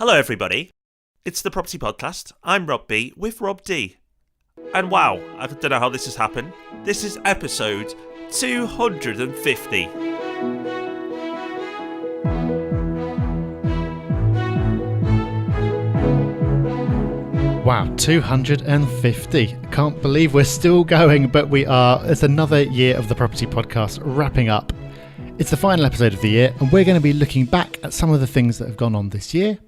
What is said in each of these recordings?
Hello everybody, it's the Property Podcast. I'm Rob B with Rob D. And wow, I don't know how this has happened. This is episode 250. Wow, 250. Can't believe we're still going, but we are. It's another year of the Property Podcast wrapping up. It's the final episode of the year, and we're going to be looking back at some of the things that have gone on this year.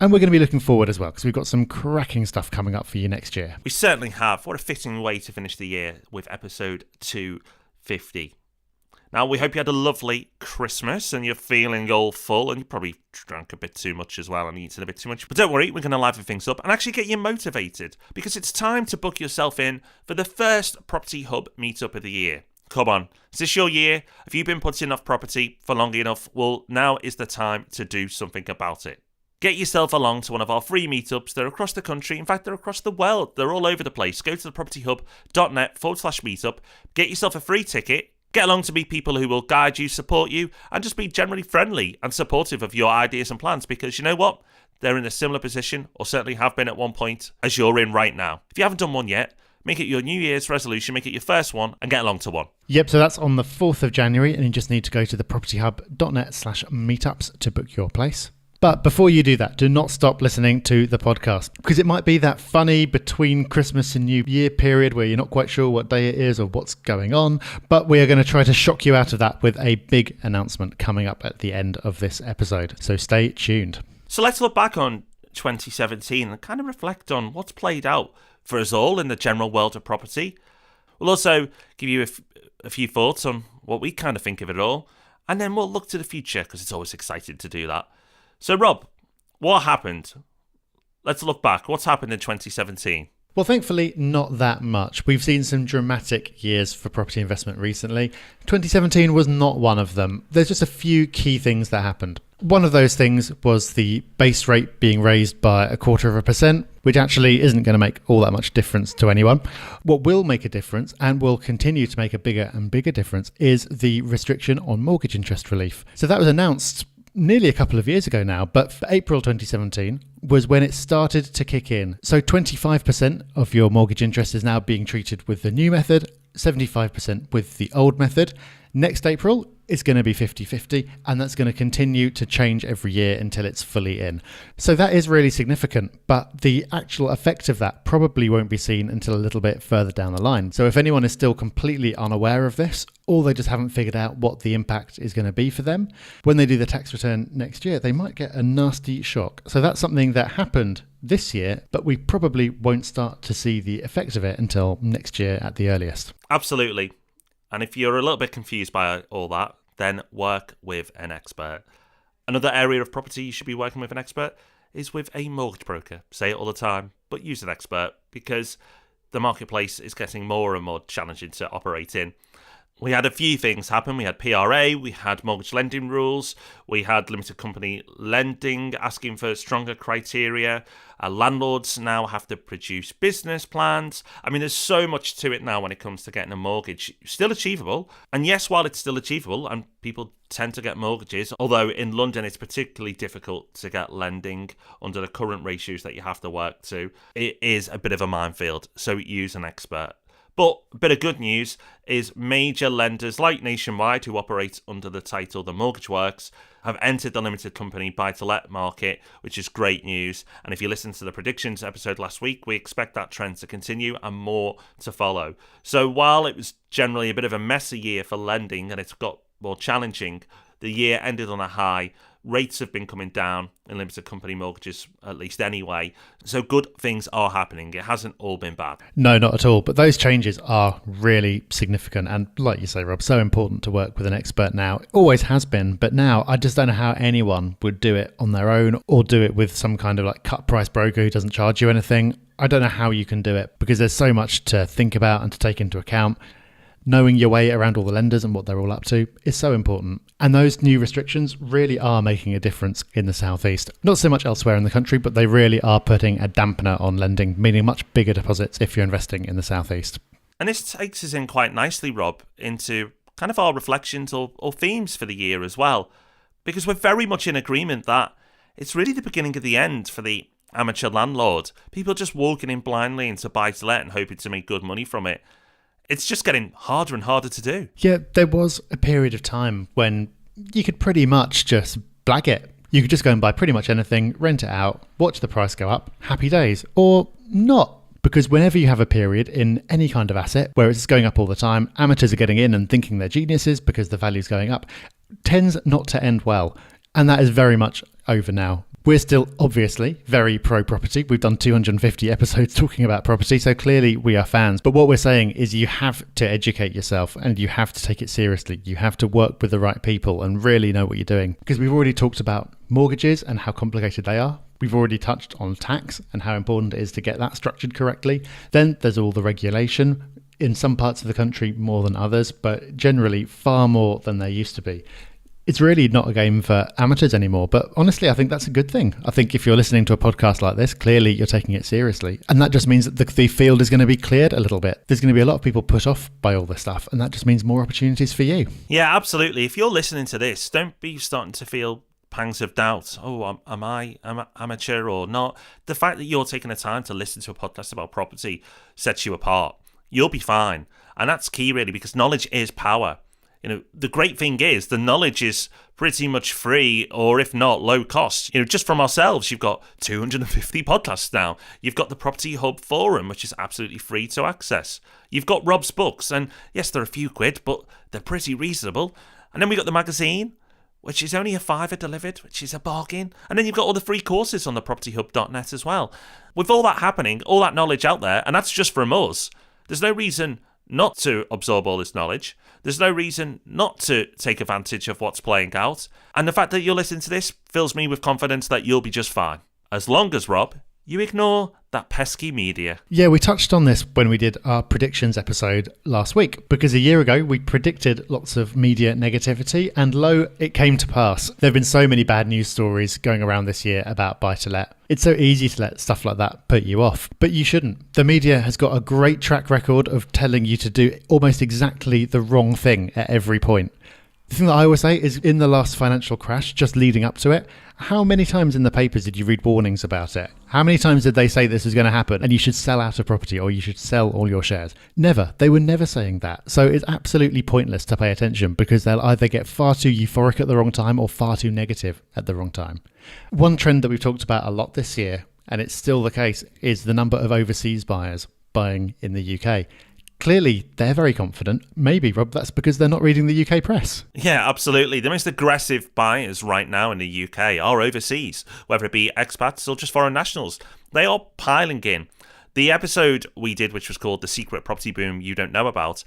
And we're going to be looking forward as well, because we've got some cracking stuff coming up for you next year. We certainly have. What a fitting way to finish the year with episode 250. Now, we hope you had a lovely Christmas and you're feeling all full, and you probably drank a bit too much as well and eaten a bit too much. But don't worry, we're going to liven things up and actually get you motivated, because it's time to book yourself in for the first Property Hub meetup of the year. Come on, is this your year? Have you been putting off property for long enough? Well, now is the time to do something about it. Get yourself along to one of our free meetups. They're across the country. In fact, they're across the world. They're all over the place. Go to thepropertyhub.net/meetup. Get yourself a free ticket. Get along to meet people who will guide you, support you, and just be generally friendly and supportive of your ideas and plans, because you know what? They're in a similar position, or certainly have been at one point, as you're in right now. If you haven't done one yet, make it your New Year's resolution, make it your first one, and get along to one. Yep, so that's on the 4th of January, and you just need to go to thepropertyhub.net/meetups to book your place. But before you do that, do not stop listening to the podcast, because it might be that funny between Christmas and New Year period where you're not quite sure what day it is or what's going on. But we are going to try to shock you out of that with a big announcement coming up at the end of this episode. So stay tuned. So let's look back on 2017 and kind of reflect on what's played out for us all in the general world of property. We'll also give you a few thoughts on what we kind of think of it all. And then we'll look to the future, because it's always exciting to do that. So, Rob, what happened? Let's look back. What's happened in 2017? Well, thankfully, not that much. We've seen some dramatic years for property investment recently. 2017 was not one of them. There's just a few key things that happened. One of those things was the base rate being raised by 0.25%, which actually isn't going to make all that much difference to anyone. What will make a difference, and will continue to make a bigger and bigger difference, is the restriction on mortgage interest relief. So that was announced nearly a couple of years ago now, but for April 2017 was when it started to kick in. So 25% of your mortgage interest is now being treated with the new method, 75% with the old method. Next April, it's going to be 50-50, and that's going to continue to change every year until it's fully in. So that is really significant, but the actual effect of that probably won't be seen until a little bit further down the line. So if anyone is still completely unaware of this, or they just haven't figured out what the impact is going to be for them, when they do the tax return next year, they might get a nasty shock. So that's something that happened this year, but we probably won't start to see the effects of it until next year at the earliest. Absolutely. And if you're a little bit confused by all that, then work with an expert. Another area of property you should be working with an expert is with a mortgage broker. Say it all the time, but use an expert, because the marketplace is getting more and more challenging to operate in. We had a few things happen. We had PRA, we had mortgage lending rules, we had limited company lending asking for stronger criteria. Landlords now have to produce business plans. I mean, there's so much to it now when it comes to getting a mortgage. Still achievable. And yes, while it's still achievable and people tend to get mortgages, although in London it's particularly difficult to get lending under the current ratios that you have to work to, it is a bit of a minefield. So use an expert. But a bit of good news is major lenders like Nationwide, who operate under the title The Mortgage Works, have entered the limited company buy-to-let market, which is great news. And if you listen to the predictions episode last week, we expect that trend to continue and more to follow. So while it was generally a bit of a messy year for lending and it's got more challenging, the year ended on a high. Rates have been coming down in limited company mortgages, at least anyway. So good things are happening. It hasn't all been bad. No, not at all. But those changes are really significant. And like you say, Rob, so important to work with an expert now. It always has been. But now I just don't know how anyone would do it on their own, or do it with some kind of like cut price broker who doesn't charge you anything. I don't know how you can do it, because there's so much to think about and to take into account. Knowing your way around all the lenders and what they're all up to is so important. And those new restrictions really are making a difference in the southeast. Not so much elsewhere in the country, but they really are putting a dampener on lending, meaning much bigger deposits if you're investing in the southeast. And this takes us in quite nicely, Rob, into kind of our reflections or themes for the year as well. Because we're very much in agreement that it's really the beginning of the end for the amateur landlord. People just walking in blindly into buy-to-let and hoping to make good money from it. It's just getting harder and harder to do. Yeah, there was a period of time when you could pretty much just blag it. You could just go and buy pretty much anything, rent it out, watch the price go up, happy days, or not. Because whenever you have a period in any kind of asset where it's going up all the time, amateurs are getting in and thinking they're geniuses because the value's going up, tends not to end well. And that is very much over now. We're still obviously very pro-property. We've done 250 episodes talking about property, so clearly we are fans. But what we're saying is you have to educate yourself and you have to take it seriously. You have to work with the right people and really know what you're doing. Because we've already talked about mortgages and how complicated they are. We've already touched on tax and how important it is to get that structured correctly. Then there's all the regulation. In some parts of the country more than others, but generally far more than there used to be. It's really not a game for amateurs anymore, but honestly, I think that's a good thing. I think if you're listening to a podcast like this, clearly you're taking it seriously. And that just means that the field is going to be cleared a little bit. There's going to be a lot of people put off by all this stuff, and that just means more opportunities for you. Yeah, absolutely. If you're listening to this, don't be starting to feel pangs of doubt. Oh, am I amateur or not? The fact that you're taking the time to listen to a podcast about property sets you apart. You'll be fine. And that's key, really, because knowledge is power. You know, the great thing is the knowledge is pretty much free, or if not, low cost. You know, just from ourselves, you've got 250 podcasts now. You've got the Property Hub forum, which is absolutely free to access. You've got Rob's books, and yes, they're a few quid, but they're pretty reasonable. And then we got the magazine, which is only a £5 delivered, which is a bargain. And then you've got all the free courses on the propertyhub.net as well. With all that happening, all that knowledge out there, and that's just from us, there's no reason not to absorb all this knowledge. There's no reason not to take advantage of what's playing out. And the fact that you're listening to this fills me with confidence that you'll be just fine. As long as, Rob, you ignore that pesky media. Yeah, we touched on this when we did our predictions episode last week, because a year ago we predicted lots of media negativity, and lo, it came to pass. There have been so many bad news stories going around this year about buy-to-let. It's so easy to let stuff like that put you off, but you shouldn't. The media has got a great track record of telling you to do almost exactly the wrong thing at every point. The thing that I always say is, in the last financial crash, just leading up to it, how many times in the papers did you read warnings about it? How many times did they say this is going to happen and you should sell out a property or you should sell all your shares? Never. They were never saying that. So it's absolutely pointless to pay attention, because they'll either get far too euphoric at the wrong time or far too negative at the wrong time. One trend that we've talked about a lot this year, and it's still the case, is the number of overseas buyers buying in the UK. Clearly, they're very confident. Maybe, Rob, that's because they're not reading the UK press. Yeah, absolutely. The most aggressive buyers right now in the UK are overseas, whether it be expats or just foreign nationals. They are piling in. The episode we did, which was called The Secret Property Boom You Don't Know About,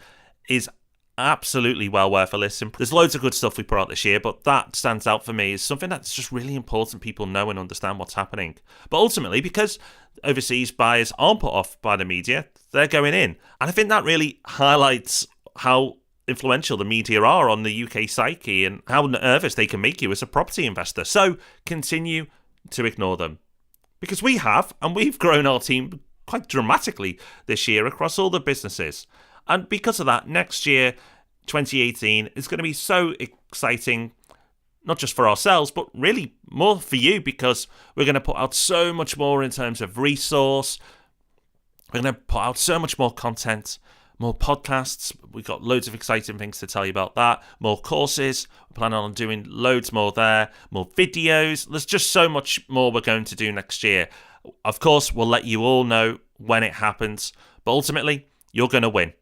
is absolutely well worth a listen. There's loads of good stuff we put out this year, but that stands out for me as something that's just really important people know and understand what's happening. But ultimately, because overseas buyers aren't put off by the media, they're going in. And I think that really highlights how influential the media are on the UK psyche and how nervous they can make you as a property investor. So continue to ignore them. Because we have, and we've grown our team quite dramatically this year across all the businesses. And because of that, next year, 2018, is going to be so exciting, not just for ourselves, but really more for you, because we're going to put out so much more in terms of resource. We're going to put out so much more content, more podcasts. We've got loads of exciting things to tell you about that. More courses. We're planning on doing loads more there. More videos. There's just so much more we're going to do next year. Of course, we'll let you all know when it happens. But ultimately, you're going to win.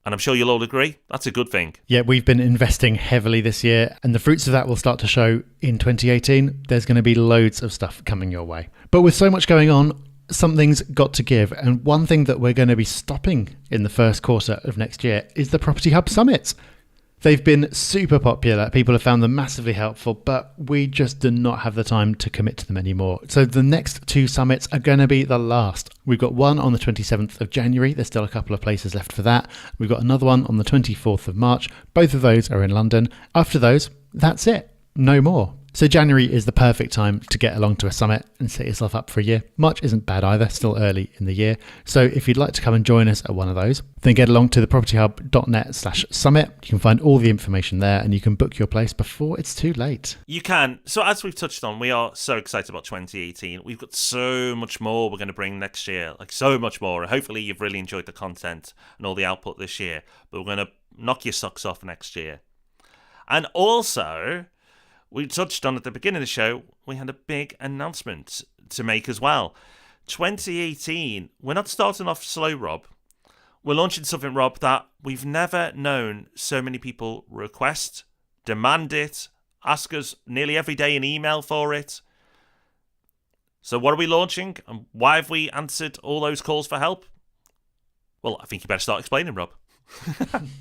And I'm sure you'll all agree, that's a good thing. Yeah, we've been investing heavily this year, and the fruits of that will start to show in 2018. There's going to be loads of stuff coming your way. But with so much going on, something's got to give. And one thing that we're going to be stopping in the first quarter of next year is the Property Hub Summits. They've been super popular. People have found them massively helpful, but we just do not have the time to commit to them anymore. So the next two summits are going to be the last. We've got one on the 27th of January. There's still a couple of places left for that. We've got another one on the 24th of March. Both of those are in London. After those, that's it. No more. So January is the perfect time to get along to a summit and set yourself up for a year. March isn't bad either, still early in the year. So if you'd like to come and join us at one of those, then get along to thepropertyhub.net/summit. You can find all the information there and you can book your place before it's too late. You can. So as we've touched on, we are so excited about 2018. We've got so much more we're going to bring next year, like so much more. And hopefully you've really enjoyed the content and all the output this year. But we're going to knock your socks off next year. And also, we touched on at the beginning of the show, we had a big announcement to make as well. 2018, we're not starting off slow, Rob. We're launching something, Rob, that we've never known so many people request, demand it, ask us nearly every day in email for it. So what are we launching, and why have we answered all those calls for help? Well, I think you better start explaining, Rob.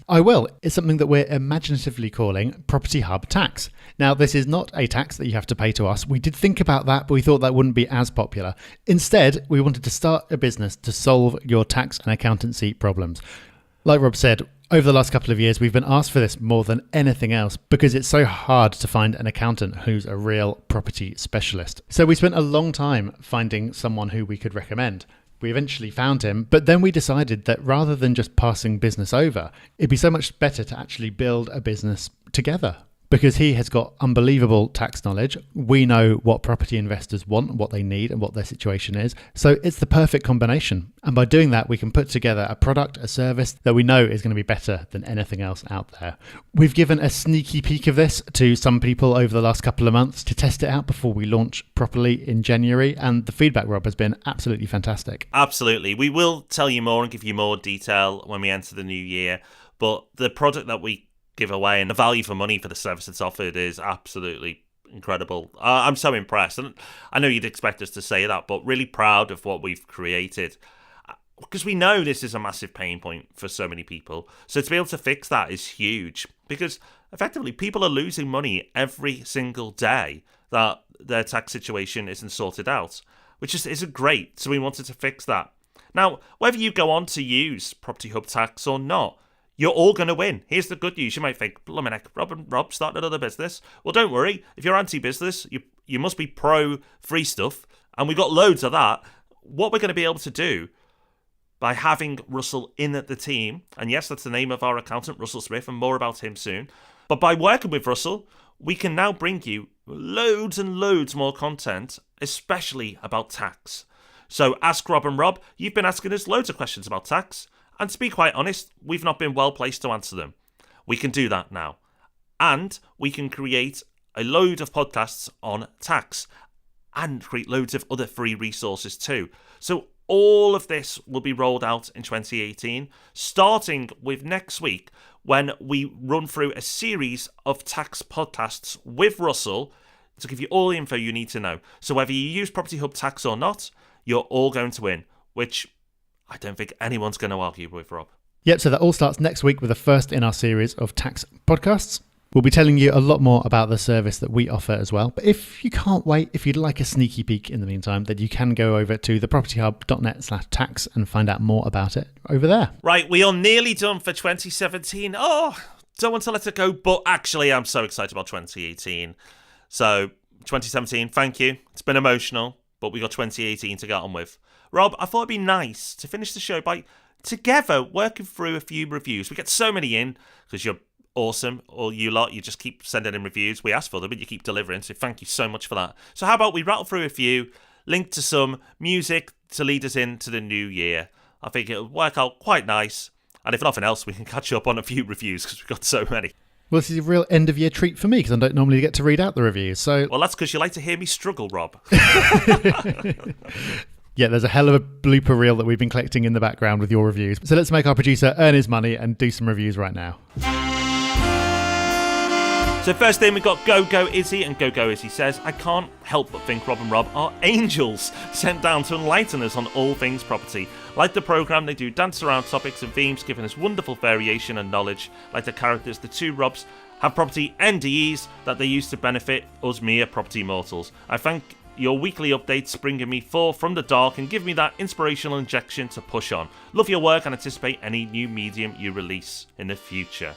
I will. It's something that we're imaginatively calling Property Hub Tax. Now, this is not a tax that you have to pay to us. We did think about that, but we thought that wouldn't be as popular. Instead, we wanted to start a business to solve your tax and accountancy problems. Like Rob said, over the last couple of years, we've been asked for this more than anything else because it's so hard to find an accountant who's a real property specialist. So we spent a long time finding someone who we could recommend. We eventually found him, but then we decided that rather than just passing business over, it'd be so much better to actually build a business together. Because he has got unbelievable tax knowledge. We know what property investors want, what they need, and what their situation is. So it's the perfect combination. And by doing that, we can put together a product, a service that we know is going to be better than anything else out there. We've given a sneaky peek of this to some people over the last couple of months to test it out before we launch properly in January. And the feedback, Rob, has been absolutely fantastic. Absolutely. We will tell you more and give you more detail when we enter the new year. But the product that we give away and the value for money for the service that's offered is absolutely incredible. I'm so impressed, and I know you'd expect us to say that, but really proud of what we've created, because we know this is a massive pain point for so many people. So to be able to fix that is huge, because effectively people are losing money every single day that their tax situation isn't sorted out, which just isn't great. So we wanted to fix that. Now, whether you go on to use Property Hub Tax or not, you're all going to win. Here's the good news. You might think, blimey heck, Rob and Rob started another business. Well, don't worry. If you're anti-business, you must be pro-free stuff. And we've got loads of that. What we're going to be able to do by having Russell in at the team, and yes, that's the name of our accountant, Russell Smith, and more about him soon. But by working with Russell, we can now bring you loads and loads more content, especially about tax. So ask Rob and Rob. You've been asking us loads of questions about tax. And to be quite honest, we've not been well placed to answer them. We can do that now. And we can create a load of podcasts on tax and create loads of other free resources too. So all of this will be rolled out in 2018, starting with next week when we run through a series of tax podcasts with Russell to give you all the info you need to know. So whether you use Property Hub Tax or not, you're all going to win, which I don't think anyone's going to argue with, Rob. Yep, so that all starts next week with the first in our series of tax podcasts. We'll be telling you a lot more about the service that we offer as well. But if you can't wait, if you'd like a sneaky peek in the meantime, then you can go over to thepropertyhub.net/tax and find out more about it over there. Right, we are nearly done for 2017. Oh, don't want to let it go, but actually I'm so excited about 2018. So 2017, thank you. It's been emotional, but we got 2018 to get on with. Rob, I thought it'd be nice to finish the show by together working through a few reviews. We get so many in because you're awesome. All you lot, you just keep sending in reviews. We ask for them, but you keep delivering. So thank you so much for that. So how about we rattle through a few, link to some music to lead us into the new year. I think it'll work out quite nice. And if nothing else, we can catch up on a few reviews because we've got so many. Well, this is a real end-of-year treat for me because I don't normally get to read out the reviews. So, well, that's because you like to hear me struggle, Rob. Yeah, there's a hell of a blooper reel that we've been collecting in the background with your reviews. So let's make our producer earn his money and do some reviews right now. So first in, we've got Go Izzy, and Go Izzy says, I can't help but think Rob and Rob are angels sent down to enlighten us on all things property. Like the programme, they do dance around topics and themes, giving us wonderful variation and knowledge. Like the characters, the two Robs have property NDEs that they use to benefit us mere property mortals. I thank your weekly updates bringing me forth from the dark and give me that inspirational injection to push on. Love your work and anticipate any new medium you release in the future.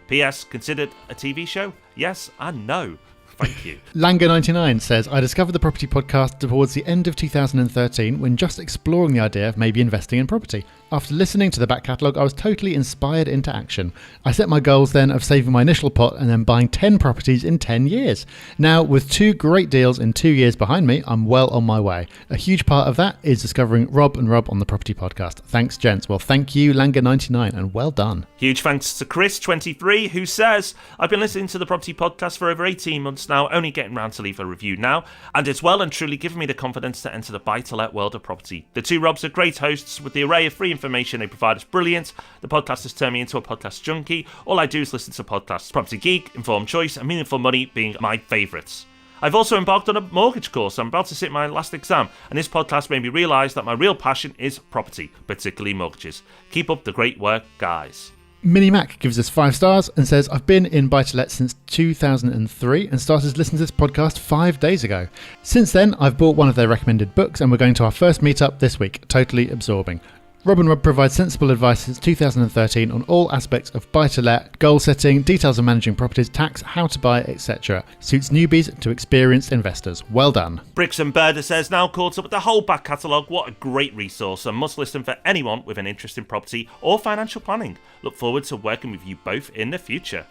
P.S. Considered a TV show? Yes and no. Thank you. Langer99 says, I discovered the property podcast towards the end of 2013 when just exploring the idea of maybe investing in property. After listening to the back catalogue, I was totally inspired into action. I set my goals then of saving my initial pot and then buying 10 properties in 10 years. Now, with 2 great deals in 2 years behind me, I'm well on my way. A huge part of that is discovering Rob and Rob on the property podcast. Thanks, gents. Well, thank you, Langer99, and well done. Huge thanks to Chris23, who says, I've been listening to the property podcast for over 18 months now, only getting round to leave a review now, and it's well and truly given me the confidence to enter the buy-to-let world of property. The 2 Robs are great hosts with the array of free information they provide is brilliant. The podcast has turned me into a podcast junkie. All I do is listen to podcasts. Property Geek, Informed Choice, and Meaningful Money being my favourites. I've also embarked on a mortgage course. I'm about to sit my last exam, and this podcast made me realise that my real passion is property, particularly mortgages. Keep up the great work, guys. Mini Mac gives us 5 stars and says, I've been in buy-to-let since 2003 and started listening to this podcast 5 days ago. Since then, I've bought one of their recommended books and we're going to our first meetup this week. Totally absorbing. Rob and Rob provide sensible advice since 2013 on all aspects of buy-to-let, goal setting, details of managing properties, tax, how to buy, etc. Suits newbies to experienced investors. Well done. Bricks and Birder says, now caught up with the whole back catalogue. What a great resource and must listen for anyone with an interest in property or financial planning. Look forward to working with you both in the future.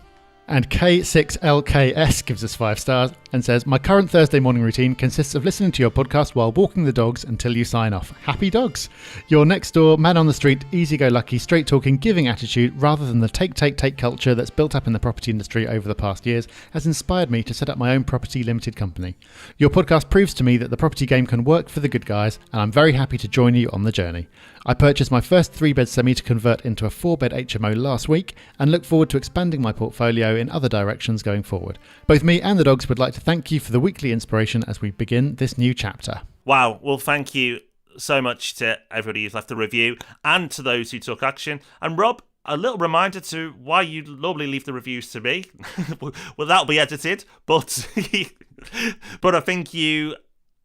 And K6LKS gives us 5 stars and says, my current Thursday morning routine consists of listening to your podcast while walking the dogs until you sign off. Happy dogs. Your next door, man on the street, easy-go-lucky, straight-talking, giving attitude rather than the take culture that's built up in the property industry over the past years has inspired me to set up my own property limited company. Your podcast proves to me that the property game can work for the good guys, and I'm very happy to join you on the journey. I purchased my first 3-bed semi to convert into a 4-bed HMO last week and look forward to expanding my portfolio in other directions going forward. Both me and the dogs would like to thank you for the weekly inspiration as we begin this new chapter. Wow, well, thank you so much to everybody who's left a review and to those who took action. And Rob, a little reminder to why you normally leave the reviews to me. Well, that'll be edited, but I think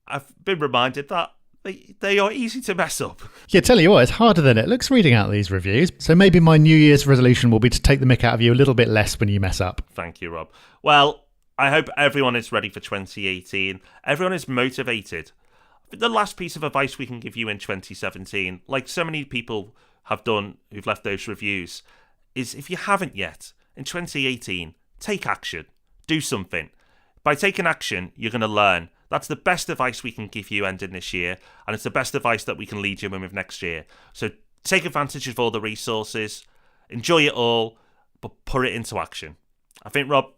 I've been reminded that they are easy to mess up. Yeah, tell you what, it's harder than it looks reading out these reviews. So maybe my New Year's resolution will be to take the mick out of you a little bit less when you mess up. Thank you, Rob. Well, I hope everyone is ready for 2018. Everyone is motivated. The last piece of advice we can give you in 2017, like so many people have done who've left those reviews, is if you haven't yet, in 2018, take action. Do something. By taking action, you're going to learn. That's the best advice we can give you ending this year, and it's the best advice that we can lead you in with next year. So take advantage of all the resources, enjoy it all, but put it into action. I think, Rob,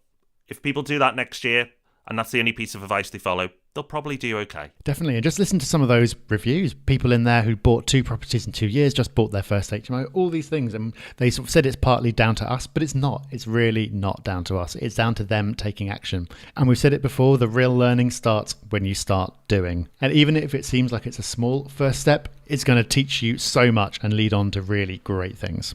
if people do that next year, and that's the only piece of advice they follow, they'll probably do okay. Definitely. And just listen to some of those reviews. People in there who bought 2 properties in 2 years, just bought their first HMO, all these things. And they sort of said it's partly down to us, but it's not. It's really not down to us. It's down to them taking action. And we've said it before, the real learning starts when you start doing. And even if it seems like it's a small first step, it's going to teach you so much and lead on to really great things.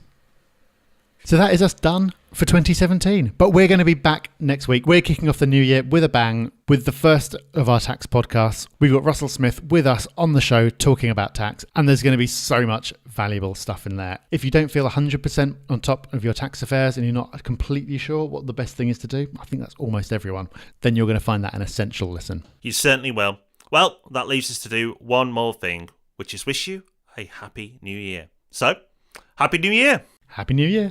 So that is us done for 2017. But we're going to be back next week. We're kicking off the new year with a bang with the first of our tax podcasts. We've got Russell Smith with us on the show talking about tax, and there's going to be so much valuable stuff in there. If you don't feel 100% on top of your tax affairs and you're not completely sure what the best thing is to do, I think that's almost everyone, then you're going to find that an essential listen. You certainly will. Well, that leaves us to do one more thing, which is wish you a happy new year. So, happy new year! Happy New Year!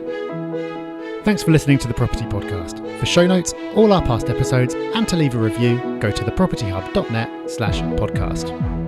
Thanks for listening to the Property Podcast. For show notes, all our past episodes, and to leave a review, go to thepropertyhub.net/podcast.